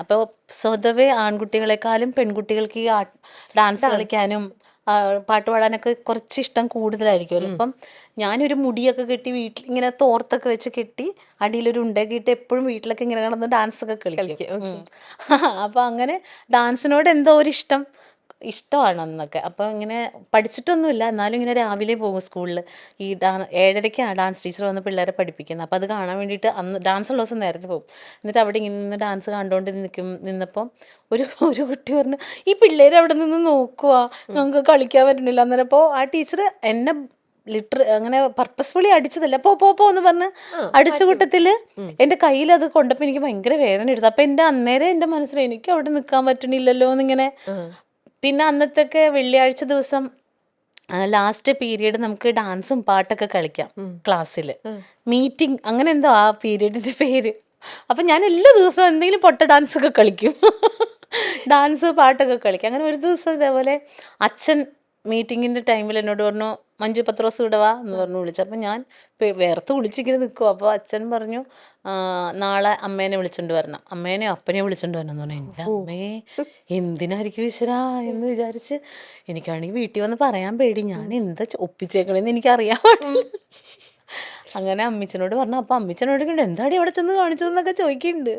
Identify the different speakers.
Speaker 1: അപ്പോൾ സ്വതവേ ആൺകുട്ടികളെക്കാളും പെൺകുട്ടികൾക്ക് ഈ ഡാൻസ് കളിക്കാനും പാട്ട് പാടാനൊക്കെ കുറച്ച് ഇഷ്ടം കൂടുതലായിരിക്കുമല്ലോ. അപ്പം ഞാനൊരു മുടിയൊക്കെ കെട്ടി വീട്ടിൽ ഇങ്ങനെ തോർത്തൊക്കെ വെച്ച് കെട്ടി അടിയിലൊരു ഉണ്ടയൊക്കെ ഇട്ട് എപ്പോഴും വീട്ടിലൊക്കെ ഇങ്ങനെ കിടന്ന് ഡാൻസൊക്കെ കളിക്കും. അപ്പം അങ്ങനെ ഡാൻസിനോട് എന്തോ ഒരു ഇഷ്ടമാണ് അന്നൊക്കെ. അപ്പോൾ ഇങ്ങനെ പഠിച്ചിട്ടൊന്നുമില്ല, എന്നാലും ഇങ്ങനെ രാവിലെ പോകും സ്കൂളിൽ. ഈ 7:30ക്കാണ് ഡാൻസ് ടീച്ചർ വന്ന് പിള്ളേരെ പഠിപ്പിക്കുന്നത്. അപ്പോൾ അത് കാണാൻ വേണ്ടിയിട്ട് അന്ന് ഡാൻസ് ഉള്ള ദിവസം നേരത്തെ പോകും. എന്നിട്ട് അവിടെ ഇങ്ങനെ നിന്ന് ഡാൻസ് കണ്ടുകൊണ്ട് നിന്നപ്പോൾ ഒരു ഒരു കുട്ടി പറഞ്ഞു, ഈ പിള്ളേർ അവിടെ നിന്ന് നോക്കുക, നമുക്ക് കളിക്കാൻ പറ്റുന്നില്ല. അന്നേരപ്പോൾ ആ ടീച്ചർ എന്നെ അങ്ങനെ പർപ്പസ്ഫുള്ളി അടിച്ചതല്ല, പോ എന്ന് പറഞ്ഞ് അടിച്ച കൂട്ടത്തിൽ എൻ്റെ കയ്യിൽ അത് കൊണ്ടപ്പോൾ എനിക്ക് ഭയങ്കര വേദന എടുത്തു. അപ്പം അന്നേരം എൻ്റെ മനസ്സിൽ എനിക്ക് അവിടെ നിൽക്കാൻ പറ്റണില്ലല്ലോ എന്നിങ്ങനെ. പിന്നെ അന്നത്തൊക്കെ വെള്ളിയാഴ്ച ദിവസം ലാസ്റ്റ് പീരീഡ് നമുക്ക് ഡാൻസും പാട്ടൊക്കെ കളിക്കാം ക്ലാസ്സിൽ. മീറ്റിംഗ് അങ്ങനെ എന്തോ ആ പീരീഡിൻ്റെ പേര്. അപ്പം ഞാൻ എല്ലാ ദിവസവും എന്തെങ്കിലും പൊട്ട ഡാൻസൊക്കെ കളിക്കും. ഡാൻസ് പാട്ടൊക്കെ കളിക്കും. അങ്ങനെ ഒരു ദിവസം ഇതേപോലെ അച്ഛൻ മീറ്റിങ്ങിൻ്റെ ടൈമിൽ എന്നോട് പറഞ്ഞു, മഞ്ജു പത്രോസ് വിടവാ എന്ന് പറഞ്ഞു വിളിച്ചു. അപ്പം ഞാൻ വേർത്ത് വിളിച്ചിങ്ങനെ നിൽക്കും. അപ്പോൾ അച്ഛൻ പറഞ്ഞു, നാളെ അമ്മേനെ വിളിച്ചോണ്ട് വരണം, അമ്മേനെയോ അപ്പനെയോ വിളിച്ചോണ്ട് വരണം എന്ന് പറഞ്ഞു. എൻ്റെ അമ്മേ, എന്തിനായിരിക്കും ഈശ്വരാ എന്ന് വിചാരിച്ച് എനിക്കാണെങ്കിൽ വീട്ടിൽ വന്ന് പറയാൻ പേടി, ഞാൻ എന്താ ഒപ്പിച്ചേക്കണേന്ന് എനിക്കറിയാൻ പാടില്ല. അങ്ങനെ അമ്മച്ചനോട് പറഞ്ഞു. അപ്പം അമ്മച്ചനോട് എന്താടി അവിടെ ചെന്ന് കാണിച്ചതെന്നൊക്കെ ചോദിക്കുന്നുണ്ട്.